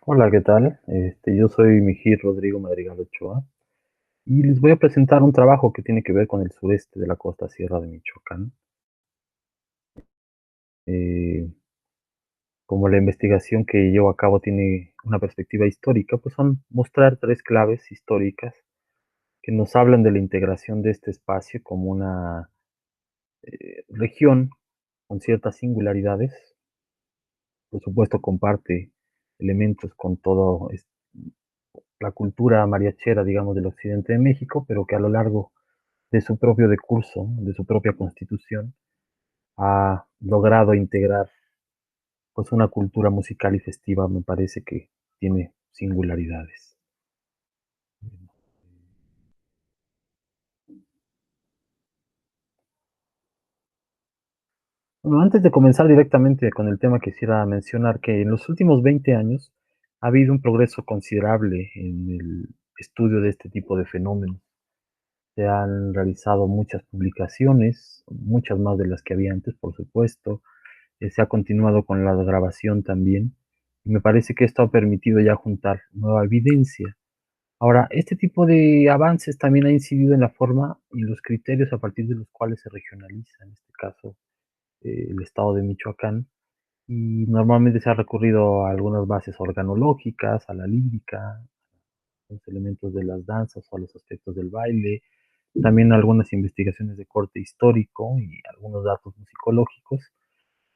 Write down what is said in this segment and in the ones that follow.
Hola, ¿qué tal? Yo soy Mijir Rodrigo Madrigal Ochoa y les voy a presentar un trabajo que tiene que ver con el sureste de la costa sierra de Michoacán. Eh, Como la investigación que llevo a cabo tiene una perspectiva histórica, pues son mostrar tres claves históricas que nos hablan de la integración de este espacio como una región con ciertas singularidades. Por supuesto, comparte elementos con todo la cultura mariachera, digamos, del occidente de México, pero que a lo largo de su propio decurso, de su propia constitución, ha logrado integrar pues una cultura musical y festiva, me parece que tiene singularidades. Bueno, antes de comenzar directamente con el tema, quisiera mencionar que en los últimos 20 años ha habido un progreso considerable en el estudio de este tipo de fenómenos. Se han realizado muchas publicaciones, muchas más de las que había antes, por supuesto. Se ha continuado con la grabación también, y me parece que esto ha permitido ya juntar nueva evidencia. Ahora, este tipo de avances también ha incidido en la forma y los criterios a partir de los cuales se regionaliza, en este caso, el estado de Michoacán, y normalmente se ha recurrido a algunas bases organológicas, a la lírica, los elementos de las danzas o a los aspectos del baile, también algunas investigaciones de corte histórico y algunos datos musicológicos,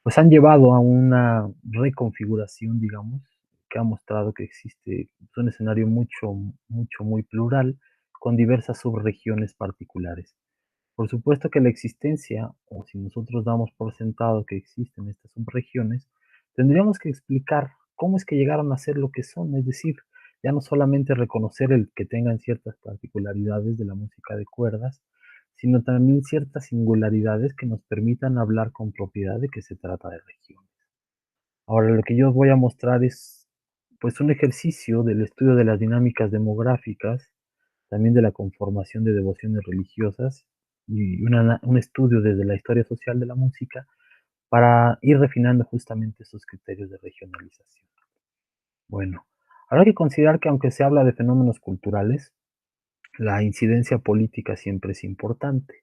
pues han llevado a una reconfiguración, digamos, que ha mostrado que existe un escenario muy plural, con diversas subregiones particulares. Por supuesto que la existencia, o si nosotros damos por sentado que existen estas subregiones, tendríamos que explicar cómo es que llegaron a ser lo que son, es decir, ya no solamente reconocer el que tengan ciertas particularidades de la música de cuerdas, sino también ciertas singularidades que nos permitan hablar con propiedad de que se trata de región. Ahora, lo que yo os voy a mostrar es, pues, un ejercicio del estudio de las dinámicas demográficas, también de la conformación de devociones religiosas y un estudio desde la historia social de la música para ir refinando justamente esos criterios de regionalización. Bueno, habrá que considerar que aunque se habla de fenómenos culturales, la incidencia política siempre es importante.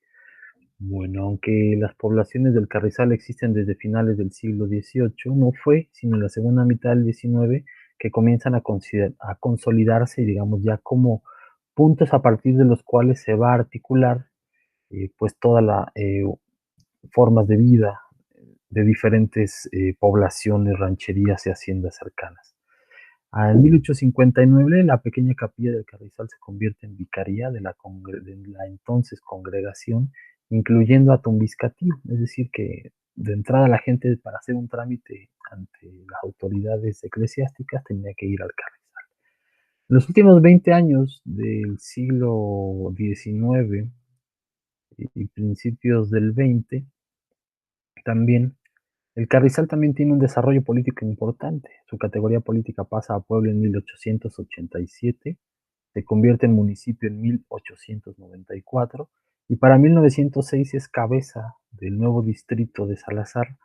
Bueno, aunque las poblaciones del Carrizal existen desde finales del siglo XVIII, no fue sino en la segunda mitad del XIX que comienzan a consolidarse, digamos, ya como puntos a partir de los cuales se va a articular pues toda la formas de vida de diferentes poblaciones, rancherías y haciendas cercanas. En 1859, la pequeña capilla del Carrizal se convierte en vicaría de la entonces congregación, incluyendo a Tumbiscatío, es decir, que de entrada la gente para hacer un trámite ante las autoridades eclesiásticas tenía que ir al Carrizal. En los últimos 20 años del siglo XIX y principios del XX, también el Carrizal también tiene un desarrollo político importante. Su categoría política pasa a pueblo en 1887, se convierte en municipio en 1894 y para 1906 es cabeza del nuevo distrito de Salazar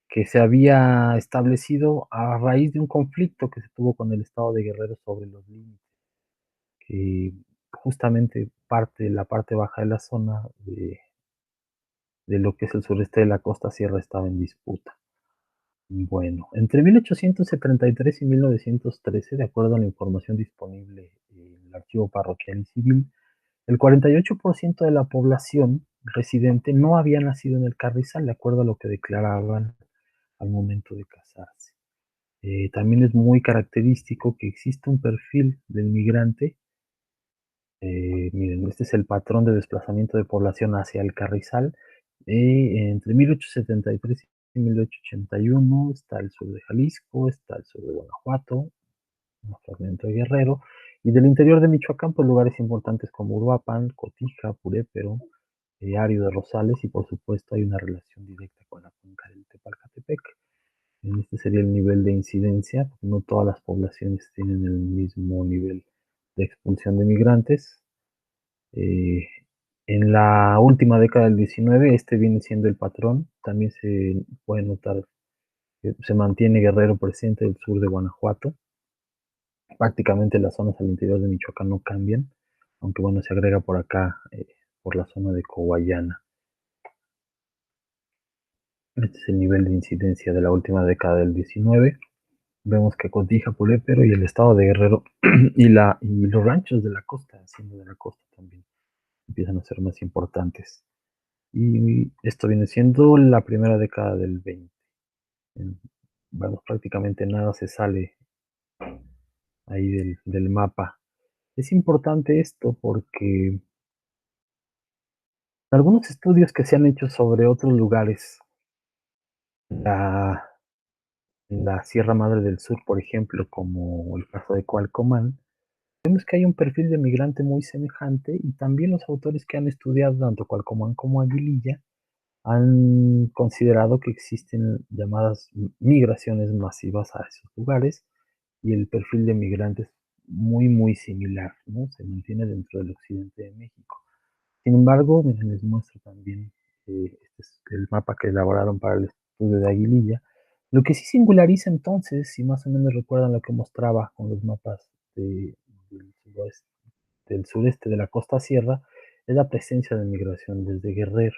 que se había establecido a raíz de un conflicto que se tuvo con el estado de Guerrero sobre los límites, que justamente la parte baja de la zona de lo que es el sureste de la costa sierra estaba en disputa. Bueno, entre 1873 y 1913, de acuerdo a la información disponible en el Archivo Parroquial y Civil, el 48% de la población residente no había nacido en el Carrizal, de acuerdo a lo que declaraban al momento de casarse. También es muy característico que existe un perfil del migrante. Miren, este es el patrón de desplazamiento de población hacia el Carrizal. Entre 1873 y 1881 está el sur de Jalisco, está el sur de Guanajuato, un fragmento de Guerrero, y del interior de Michoacán, pues lugares importantes como Uruapan, Cotija, Purépero, Árido de Rosales, y por supuesto hay una relación directa con la cuenca del Tepalcatepec. Este sería el nivel de incidencia, porque no todas las poblaciones tienen el mismo nivel de expulsión de migrantes. Eh, en la última década del 19, este viene siendo el patrón. También se puede notar que se mantiene Guerrero presente del sur de Guanajuato. Prácticamente las zonas al interior de Michoacán no cambian, aunque bueno, se agrega por acá, por la zona de Coguayana. Este es el nivel de incidencia de la última década del 19. Vemos que Cotija, Pulépero y el estado de Guerrero y los ranchos de la costa, haciendo de la costa también, empiezan a ser más importantes. Y esto viene siendo la primera década del 20. Bueno, prácticamente nada se sale ahí del mapa. Es importante esto porque algunos estudios que se han hecho sobre otros lugares, la, la Sierra Madre del Sur, por ejemplo, como el caso de Cualcomán, vemos que hay un perfil de migrante muy semejante y también los autores que han estudiado tanto Cualcomán como Aguililla han considerado que existen llamadas migraciones masivas a esos lugares y el perfil de migrantes muy similar, ¿no? Se mantiene dentro del occidente de México. Sin embargo, miren, les muestro también este es el mapa que elaboraron para el estudio de Aguililla. Lo que sí singulariza entonces, si más o menos recuerdan lo que mostraba con los mapas de- del suroeste, del sureste de la costa sierra, es la presencia de migración desde Guerrero.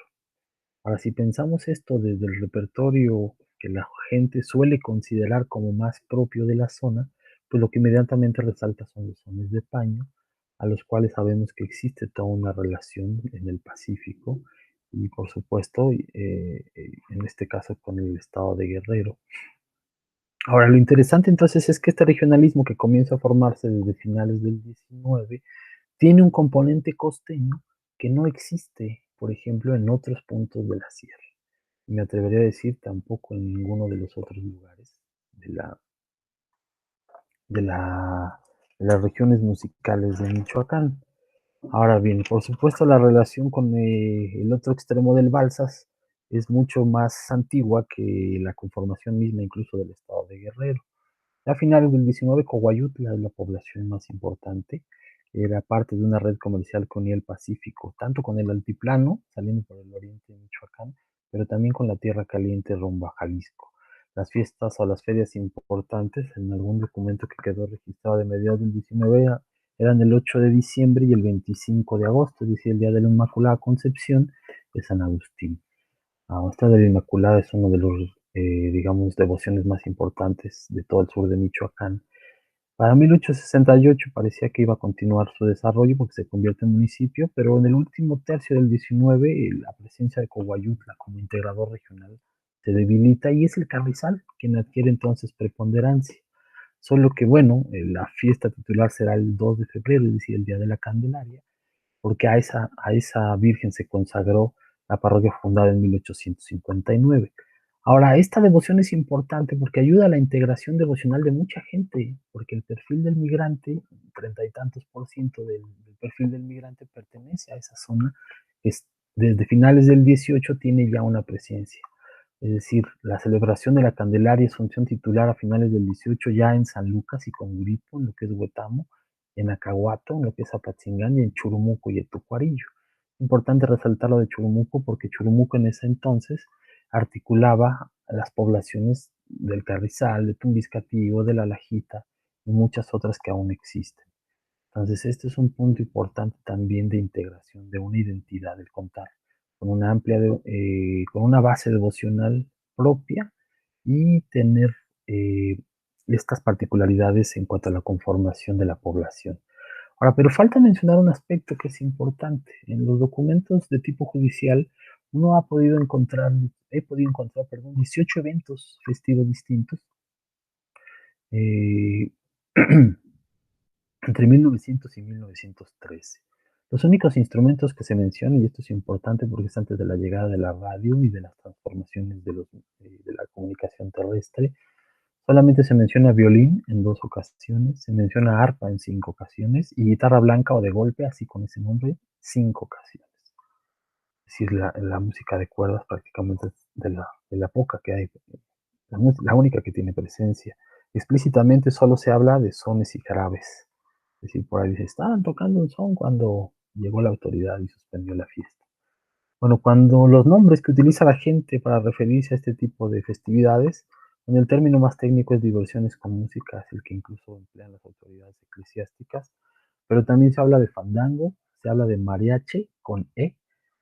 Ahora, si pensamos esto desde el repertorio que la gente suele considerar como más propio de la zona, pues lo que inmediatamente resalta son los sones de paño, a los cuales sabemos que existe toda una relación en el Pacífico y por supuesto en este caso con el estado de Guerrero. Ahora, lo interesante entonces es que este regionalismo que comienza a formarse desde finales del 19 tiene un componente costeño que no existe, por ejemplo, en otros puntos de la sierra. Me atrevería a decir tampoco en ninguno de los otros lugares de, la, de, la, de las regiones musicales de Michoacán. Ahora bien, por supuesto la relación con el otro extremo del Balsas es mucho más antigua que la conformación misma incluso del estado de Guerrero. A finales del 19, Coahuayutla es la población más importante. Era parte de una red comercial con el Pacífico, tanto con el altiplano, saliendo por el oriente de Michoacán, pero también con la tierra caliente rumbo a Jalisco. Las fiestas o las ferias importantes, en algún documento que quedó registrado de mediados del 19, eran el 8 de diciembre y el 25 de agosto, es decir, el día de la Inmaculada Concepción de San Agustín. Esta de la Inmaculada es uno de los, digamos, devociones más importantes de todo el sur de Michoacán. Para 1868 parecía que iba a continuar su desarrollo porque se convierte en municipio, pero en el último tercio del 19 la presencia de Coahuayutla como integrador regional se debilita y es el Carrizal quien adquiere entonces preponderancia. Solo que, bueno, la fiesta titular será el 2 de febrero, es decir, el Día de la Candelaria, porque a esa Virgen se consagró la parroquia fundada en 1859. Ahora, esta devoción es importante porque ayuda a la integración devocional de mucha gente, porque el perfil del migrante, 30 y tantos % del perfil del migrante pertenece a esa zona, que desde finales del 18 tiene ya una presencia. Es decir, la celebración de la Candelaria es función titular a finales del 18 ya en San Lucas y Conguripo, en lo que es Huetamo, en Acahuato, en lo que es Apatzingán, y en Churumuco y Etucuarillo. Importante resaltar lo de Churumuco porque Churumuco en ese entonces articulaba a las poblaciones del Carrizal, de Tumbiscatío, de La Lajita y muchas otras que aún existen. Entonces, este es un punto importante también de integración, de una identidad, el contar con una con una base devocional propia y tener eh, estas particularidades en cuanto a la conformación de la población. Ahora, pero falta mencionar un aspecto que es importante. En los documentos de tipo judicial, uno he podido encontrar, perdón, 18 eventos festivos distintos. eh, entre 1900 y 1913. Los únicos instrumentos que se mencionan, y esto es importante porque es antes de la llegada de la radio y de las transformaciones de la comunicación terrestre, solamente se menciona violín en 2 ocasiones, se menciona arpa en 5 ocasiones y guitarra blanca o de golpe, así con ese nombre, 5 ocasiones. Es decir, la música de cuerdas prácticamente es de la poca que hay, la única que tiene presencia. Explícitamente solo se habla de sones y jarabes. Es decir, por ahí dice, estaban tocando un son cuando llegó la autoridad y suspendió la fiesta. Bueno, cuando los nombres que utiliza la gente para referirse a este tipo de festividades, En el término más técnico es diversiones con música, es el que incluso emplean las autoridades eclesiásticas, pero también se habla de fandango, se habla de mariachi con E,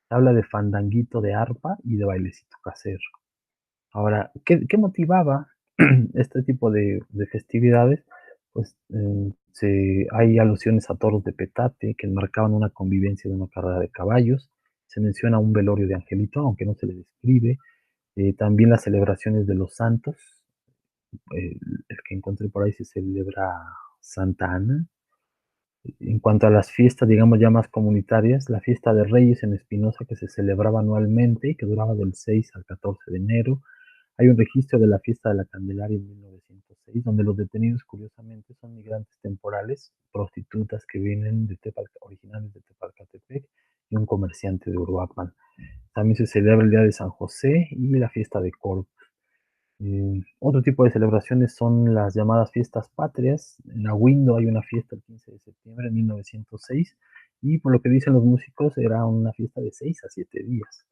se habla de fandanguito de arpa y de bailecito casero. Ahora, ¿qué motivaba este tipo de festividades? Pues hay alusiones a toros de petate que marcaban una convivencia de una carrera de caballos. Se menciona un velorio de Angelito, aunque no se le describe. También las celebraciones de los santos. El que encontré por ahí se celebra Santa Ana. En cuanto a las fiestas, digamos ya más comunitarias, la fiesta de Reyes en Espinosa que se celebraba anualmente y que duraba del 6 al 14 de enero. Hay un registro de la fiesta de la Candelaria en 1906, donde los detenidos, curiosamente, son migrantes temporales, prostitutas que vienen de originales de Tepalcatepec y un comerciante de Uruapan. También se celebra el Día de San José y la fiesta de Corpus. Otro tipo de celebraciones son las llamadas fiestas patrias. En Aguindo hay una fiesta el 15 de septiembre de 1906 y por lo que dicen los músicos era una fiesta de 6 a 7 días.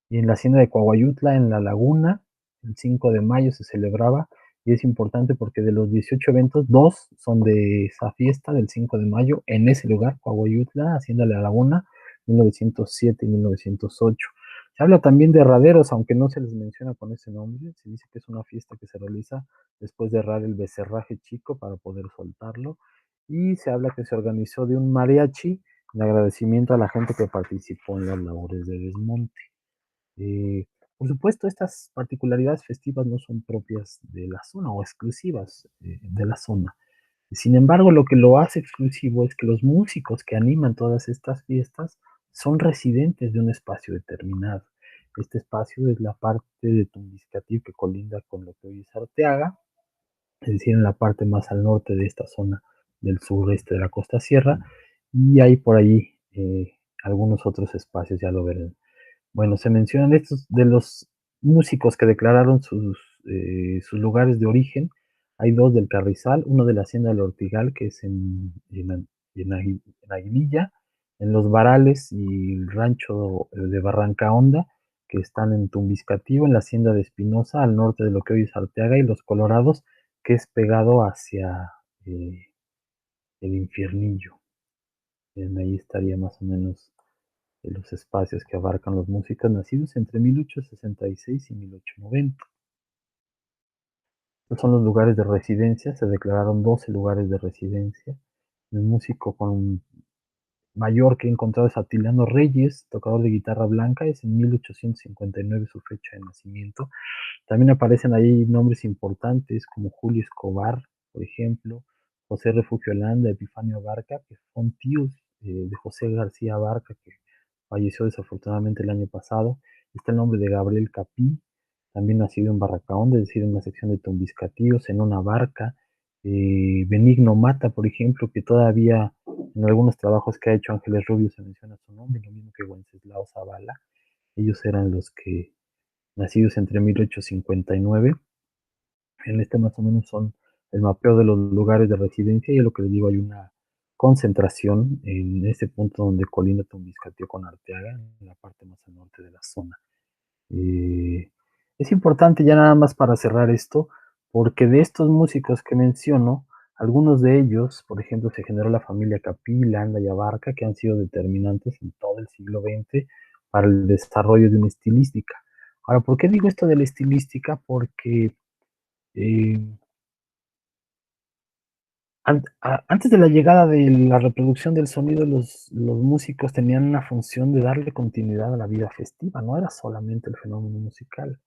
Y en la hacienda de Coahuayutla, en La Laguna, el 5 de mayo se celebraba y es importante porque de los 18 eventos, dos son de esa fiesta del 5 de mayo en ese lugar, Coahuayutla, Hacienda de La Laguna, 1907 y 1908. Se habla también de herraderos, aunque no se les menciona con ese nombre. Se dice que es una fiesta que se realiza después de herrar el becerraje chico para poder soltarlo. Y se habla que se organizó de un mariachi en agradecimiento a la gente que participó en las labores de desmonte. Eh, por supuesto, estas particularidades festivas no son propias de la zona o exclusivas de la zona. Sin embargo, lo que lo hace exclusivo es que los músicos que animan todas estas fiestas son residentes de un espacio determinado. Este espacio es la parte de Tumbiscatí que colinda con lo que hoy es Arteaga, es decir, en la parte más al norte de esta zona del sureste de la Costa Sierra, y hay por ahí algunos otros espacios, ya lo verán. Bueno, se mencionan estos de los músicos que declararon sus lugares de origen. Hay dos del Carrizal, uno de la Hacienda del Ortigal, que es en Aguililla, en Los Varales y el rancho de Barranca Honda, que están en Tumbiscativo, en la Hacienda de Espinosa, al norte de lo que hoy es Arteaga, y Los Colorados, que es pegado hacia eh, el Infiernillo. Ahí estaría más o menos de los espacios que abarcan los músicos nacidos entre 1866 y 1890. Estos son los lugares de residencia, se declararon 12 lugares de residencia. El músico con mayor que he encontrado es Atiliano Reyes, tocador de guitarra blanca, es en 1859 su fecha de nacimiento. También aparecen ahí nombres importantes como Julio Escobar, por ejemplo, José Refugio Landa, Epifanio Abarca, que son tíos de José García Abarca, que falleció desafortunadamente el año pasado. Está el nombre de Gabriel Capí, también nacido en Barracaón, es decir, en la sección de Tumbiscatío, Zenón Abarca, Benigno Mata, por ejemplo, que todavía en algunos trabajos que ha hecho Ángeles Rubio se menciona su nombre, lo mismo que Wenceslao Zavala. Ellos eran los que nacidos entre 1859. En este más o menos son el mapeo de los lugares de residencia y es lo que les digo, hay una concentración en este punto donde colinda Tumbiscateo con Arteaga, en la parte más al norte de la zona. Eh, es importante ya nada más para cerrar esto, porque de estos músicos que menciono, algunos de ellos, por ejemplo, se generó la familia Capí, Landa y Abarca, que han sido determinantes en todo el siglo XX para el desarrollo de una estilística. Ahora, ¿por qué digo esto de la estilística? Porque eh, antes de la llegada de la reproducción del sonido, los músicos tenían una función de darle continuidad a la vida festiva, no era solamente el fenómeno musical.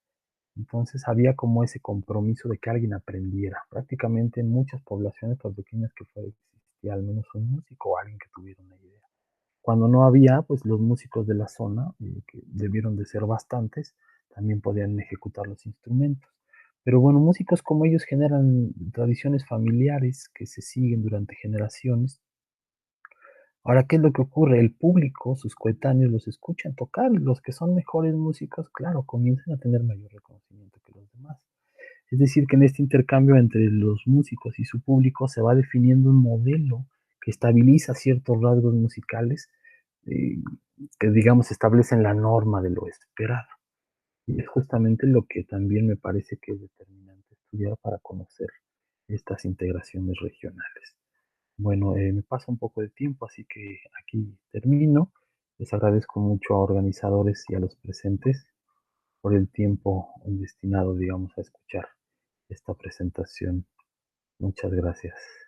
Entonces había como ese compromiso de que alguien aprendiera. Prácticamente en muchas poblaciones, por pequeñas que fueran, existía al menos un músico o alguien que tuviera una idea. Cuando no había, pues los músicos de la zona, que debieron de ser bastantes, también podían ejecutar los instrumentos. Pero bueno, músicos como ellos generan tradiciones familiares que se siguen durante generaciones. Ahora, ¿qué es lo que ocurre? El público, sus coetáneos, los escuchan tocar y los que son mejores músicos, claro, comienzan a tener mayor reconocimiento que los demás. Es decir, que en este intercambio entre los músicos y su público se va definiendo un modelo que estabiliza ciertos rasgos musicales eh, que, digamos, establecen la norma de lo esperado. Y es justamente lo que también me parece que es determinante estudiar para conocer estas integraciones regionales. Bueno, me pasa un poco de tiempo, así que aquí termino. Les agradezco mucho a organizadores y a los presentes por el tiempo destinado, digamos, a escuchar esta presentación. Muchas gracias.